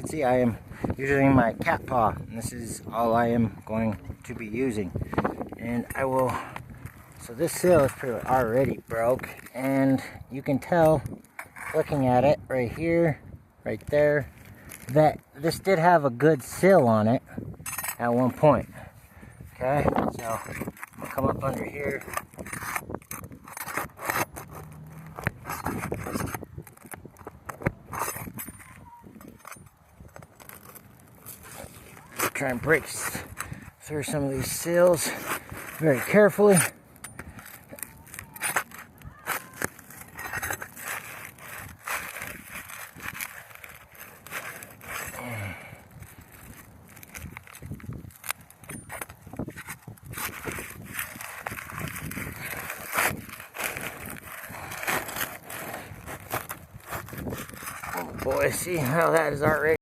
can see, I am using my cat paw, and this is all I am going to be using. And I will, so this seal is pretty much already broke, and you can tell looking at it right here, right there, that this did have a good seal on it at one point. Okay, so I'm gonna come up under here. Try and break through some of these seals very carefully. Oh boy, see how that is already